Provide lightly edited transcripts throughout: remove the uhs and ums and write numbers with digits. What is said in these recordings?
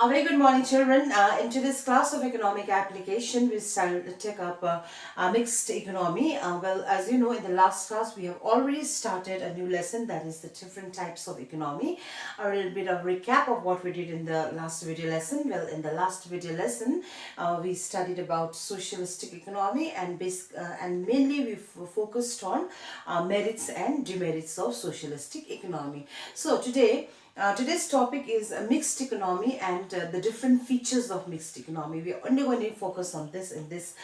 A very good morning, children. In today's class of economic application, we take up mixed economy. Well, as you know, in the last class, we have already started a new lesson, that is the different types of economy. A little bit of recap of what we did in the last video lesson. Well, in the last video lesson, we studied about socialistic economy and mainly we focused on merits and demerits of socialistic economy. So today's topic is a mixed economy and the different features of mixed economy. We are only going to focus on this in this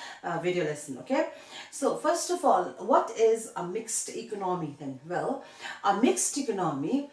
video lesson, okay? So first of all, what is a mixed economy then? Well, a mixed economy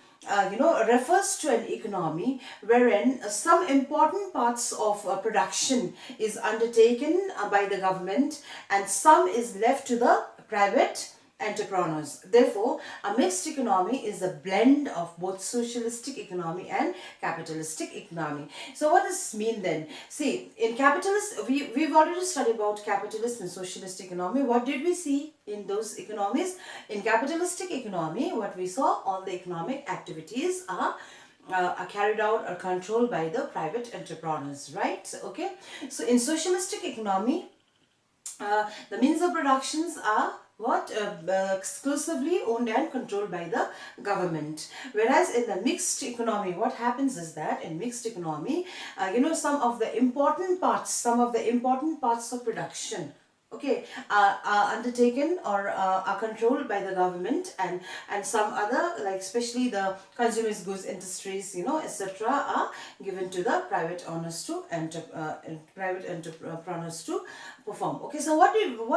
refers to an economy wherein some important parts of production is undertaken by the government and some is left to the private entrepreneurs. Therefore, a mixed economy is a blend of both socialistic economy and capitalistic economy. So what does this mean then? See, in capitalist, we've already studied about capitalist and socialist economy. What did we see in those economies? In capitalistic economy, what we saw, all the economic activities are carried out or controlled by the private entrepreneurs, right? Okay. So in socialistic economy, the means of productions are exclusively owned and controlled by the government. Whereas in the mixed economy, what happens is that in mixed economy, some of the important parts of production, okay, are undertaken or are controlled by the government, and some other, like especially the consumers goods industries, etc., are given to the private owners to private entrepreneurs to perform. Okay, so what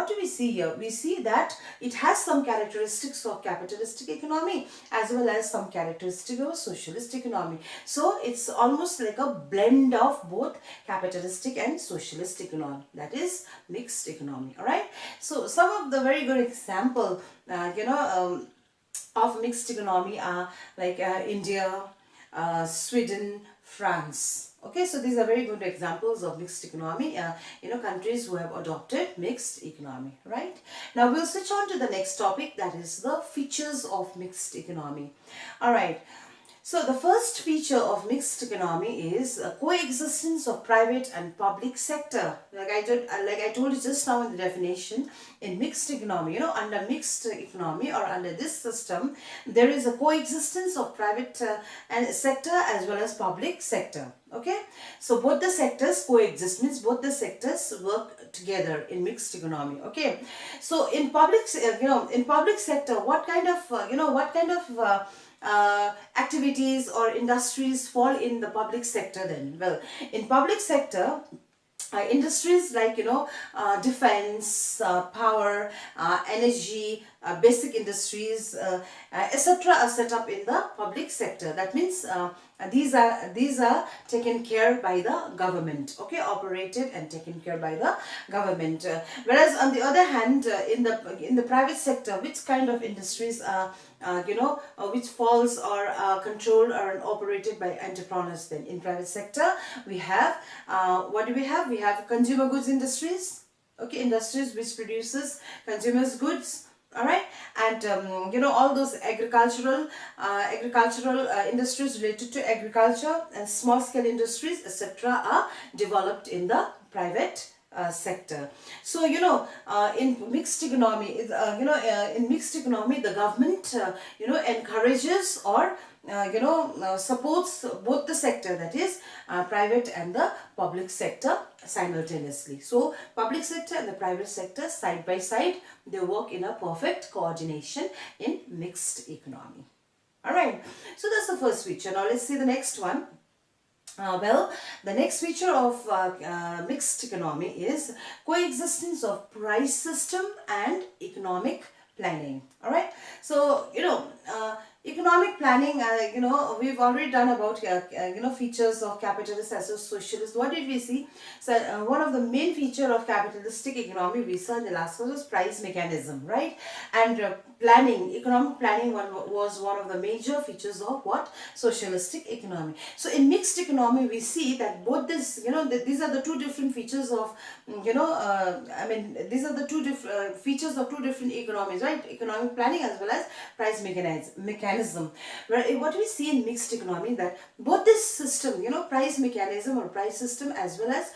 do we see here? We see that it has some characteristics of capitalistic economy as well as some characteristics of socialist economy. So it's almost like a blend of both capitalistic and socialist economy. That is mixed economy. All right. So some of the very good example, of mixed economy are like India, Sweden, France. Okay, so these are very good examples of mixed economy, countries who have adopted mixed economy, right? Now we'll switch on to the next topic, that is the features of mixed economy. All right. So the first feature of mixed economy is a coexistence of private and public sector. Like I told you just now in the definition, in mixed economy, under mixed economy or under this system, there is a coexistence of private and sector as well as public sector. Okay, so both the sectors coexist, means both the sectors work together in mixed economy. Okay, so in public sector, what kind of activities or industries fall in the public sector then? Well, in public sector, industries like defense, power, energy, basic industries, etc. are set up in the public sector. That means these are taken care by the government, okay, operated and taken care by the government. Whereas on the other hand, in the private sector, which kind of industries are which falls or controlled or operated by entrepreneurs then? In private sector, we have what do we have? We have consumer goods industries, okay, industries which produces consumers goods. All right, and all those agricultural industries related to agriculture and small scale industries, etc., are developed in the private sector. So in mixed economy, the government encourages or supports both the sector, that is private and the public sector simultaneously. So public sector and the private sector side by side, they work in a perfect coordination in mixed economy. All right, so that's the first feature. Now let's see the next one. Well, the next feature of mixed economy is coexistence of price system and economic planning. All right, so economic planning, we've already done about features of capitalist as a socialist. What did we see? So one of the main feature of capitalistic economy we saw in the last class was price mechanism, right? And economic planning was one of the major features of what? Socialistic economy. So in mixed economy, we see that both this, these are the two different features of, these are the two different features of two different economies, right? Economic planning as well as price mechanism. mechanism. Where what we see in mixed economy, that both this system, price mechanism or price system as well as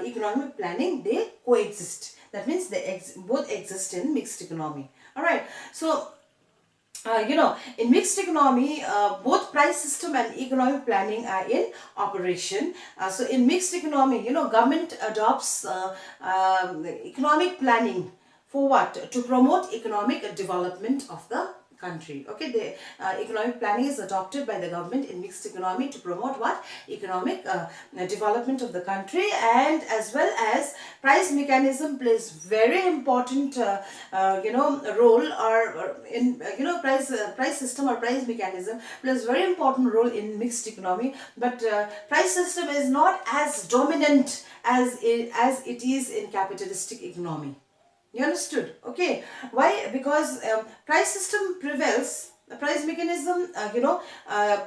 economic planning, they coexist. That means they both exist in mixed economy. All right. So in mixed economy, both price system and economic planning are in operation. So in mixed economy, government adopts economic planning for what? To promote economic development of the country. Okay, the economic planning is adopted by the government in mixed economy to promote what? Economic development of the country, and as well as price mechanism plays very important role, or in price system or price mechanism plays very important role in mixed economy. But price system is not as dominant as it is in capitalistic economy. You understood? Okay. Why? Because price system prevails, the price mechanism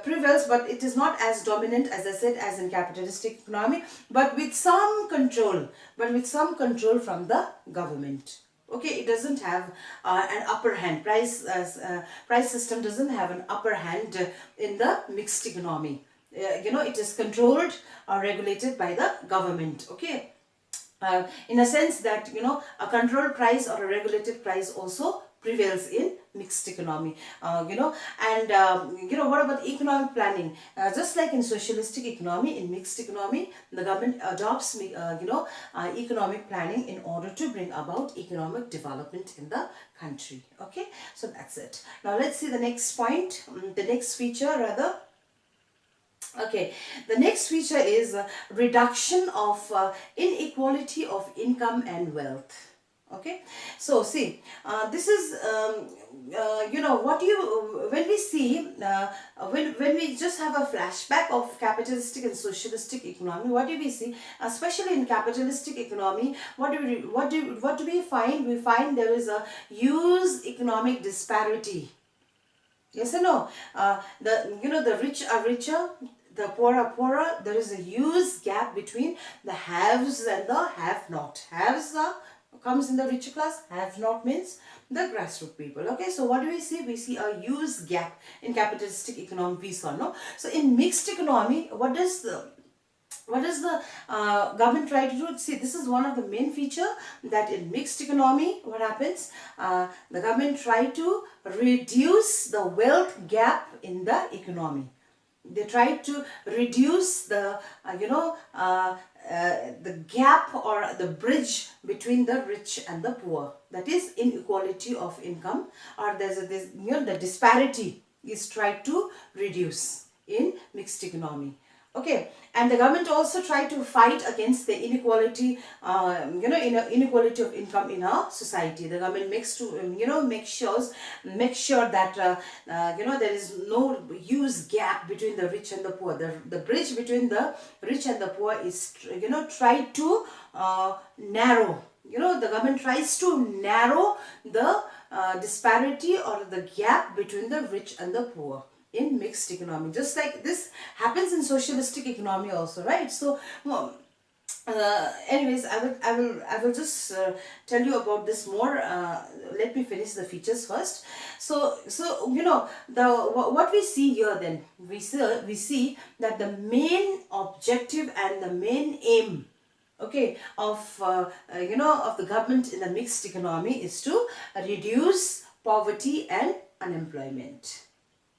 prevails, but it is not as dominant, as I said, as in capitalistic economy, but with some control, from the government. Okay, it doesn't have an upper hand. Price system doesn't have an upper hand in the mixed economy. It is controlled or regulated by the government. Okay. In a sense that a controlled price or a regulated price also prevails in mixed economy. And what about economic planning? Just like in socialistic economy, in mixed economy, the government adopts economic planning in order to bring about economic development in the country. Okay, so that's it. Now let's see the next point, the next feature rather. Okay, the next feature is reduction of inequality of income and wealth. Okay, so see, this is when we see when we just have a flashback of capitalistic and socialistic economy, what do we see? Especially in capitalistic economy, what do we find? We find there is a huge economic disparity. Yes or no? The rich are richer, the poor are poorer. There is a huge gap between the haves and the have-not. Haves comes in the richer class. Have-not means the grassroots people. Okay, so what do we see? We see a huge gap in capitalistic economy. We saw, no? So in mixed economy, what does the government try to do? See, this is one of the main feature, that in mixed economy, what happens? The government try to reduce the wealth gap in the economy. They try to reduce the gap or the bridge between the rich and the poor. That is inequality of income, or the disparity is tried to reduce in mixed economy. Okay, and the government also try to fight against the inequality, inequality of income in our society. The government makes to make sure that there is no huge gap between the rich and the poor. The bridge between the rich and the poor is tried to narrow. The government tries to narrow the disparity or the gap between the rich and the poor in mixed economy. Just like this happens in socialistic economy also, right? So anyways, I will just tell you about this more. Let me finish the features first. So what we see here, then we see that the main objective and the main aim, okay, of the government in the mixed economy is to reduce poverty and unemployment.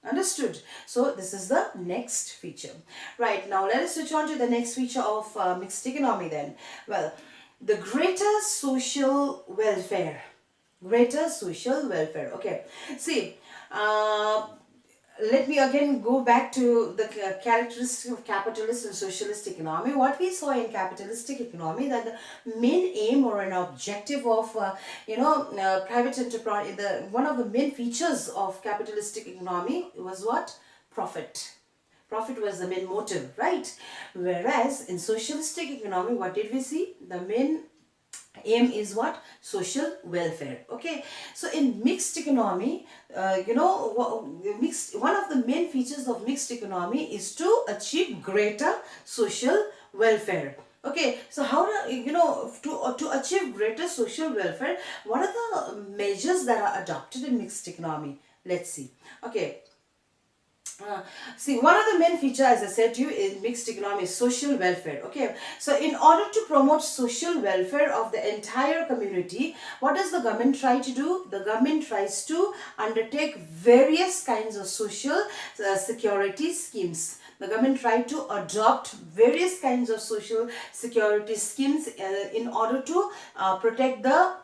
Understood? So this is the next feature. Right, now let us switch on to the next feature of mixed economy then. Well, the greater social welfare. Greater social welfare. Okay. See, let me again go back to the characteristic of capitalist and socialist economy. What we saw in capitalistic economy, that the main aim or an objective of private enterprise, one of the main features of capitalistic economy was what? Profit. Profit was the main motive, right? Whereas in socialistic economy, what did we see? The main aim is what? Social welfare. Okay, so in mixed economy, one of the main features of mixed economy is to achieve greater social welfare. Okay, so how to achieve greater social welfare, what are the measures that are adopted in mixed economy? Let's see. Okay, See, one of the main feature, as I said to you, in mixed economy is social welfare. Okay, so in order to promote social welfare of the entire community, what does the government try to do? The government tries to undertake various kinds of social security schemes. The government tried to adopt various kinds of social security schemes in order to protect the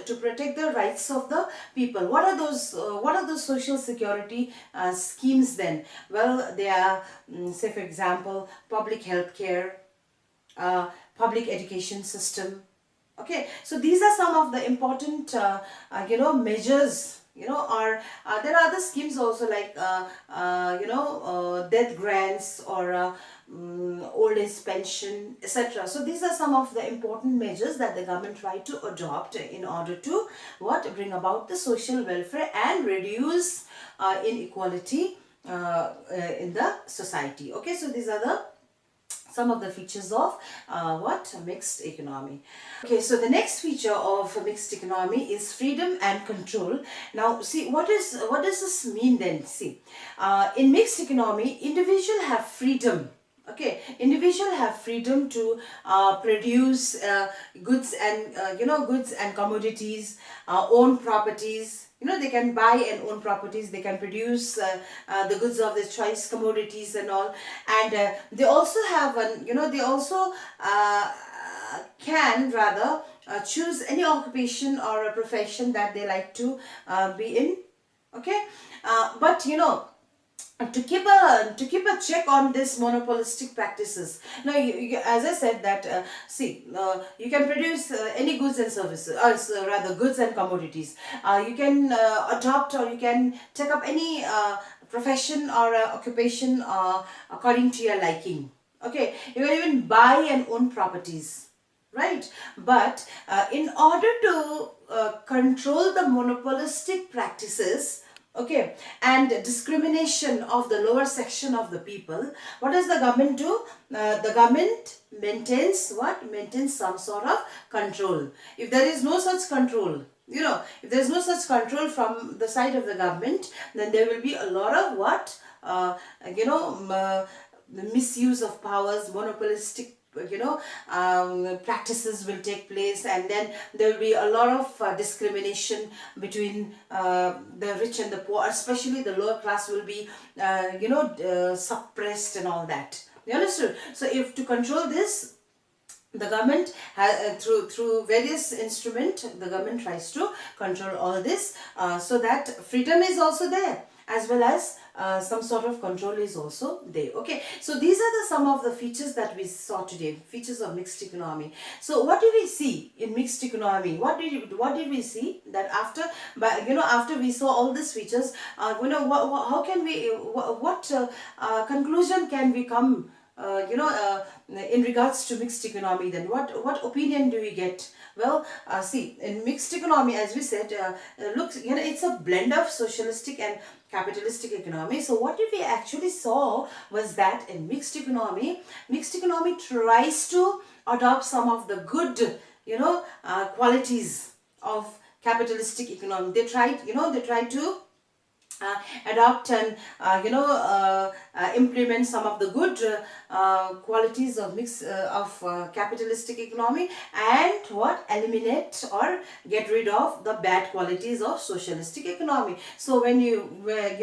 to protect the rights of the people. What are those social security schemes then? Well, they are, say for example, public health care, public education system. Okay, so these are some of the important measures, or there are other schemes also, like death grants, or old age pension, etc. So these are some of the important measures that the government tried to adopt in order to bring about the social welfare and reduce inequality in the society. Okay, so these are the some of the features of mixed economy. Okay, so the next feature of mixed economy is freedom and control. Now, see, what does this mean then? See, in mixed economy, individual have freedom. Okay, individual have freedom to produce goods and goods and commodities, own properties. They can buy and own properties, they can produce the goods of their choice, commodities and all. And they also have they also can rather choose any occupation or a profession that they like to be in. Okay, but to keep a check on this monopolistic practices. Now, as I said that you can produce any goods and services, or rather goods and commodities. You can adopt, or you can take up any profession or occupation according to your liking. Okay, you can even buy and own properties, right? But in order to control the monopolistic practices, okay, and discrimination of the lower section of the people, what does the government do? The government maintains maintains some sort of control. If there is no such control, if there is no such control from the side of the government, then there will be a lot of the misuse of powers, monopolistic practices will take place, and then there will be a lot of discrimination between the rich and the poor, especially the lower class will be suppressed and all that. You understood? So if to control this, the government has, through various instruments, the government tries to control all this so that freedom is also there, as well as some sort of control is also there. Okay, so these are some of the features that we saw today, features of mixed economy. So what did we see in mixed economy? What did we see? That after we saw all these features, how can we, what conclusion can we come in regards to mixed economy? Then what opinion do we get? Well, see, in mixed economy, as we said, looks, it's a blend of socialistic and capitalistic economy. So what we actually saw was that in mixed economy tries to adopt some of the good qualities of capitalistic economy. They tried to adopt and implement some of the good qualities of capitalistic economy, and eliminate or get rid of the bad qualities of socialistic economy. So when you when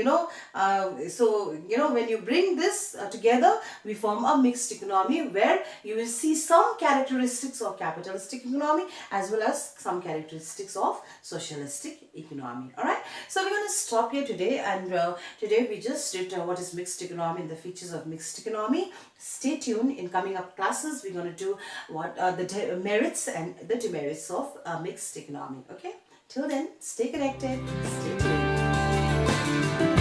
you bring this together, we form a mixed economy where you will see some characteristics of capitalistic economy as well as some characteristics of socialistic economy. All right, so we're going to stop here today, and today we just did what is mixed economy and the features of mixed economy. Stay tuned. In coming up classes, we're going to do what are the merits and the demerits of mixed economy. Okay, till then, stay connected, stay tuned.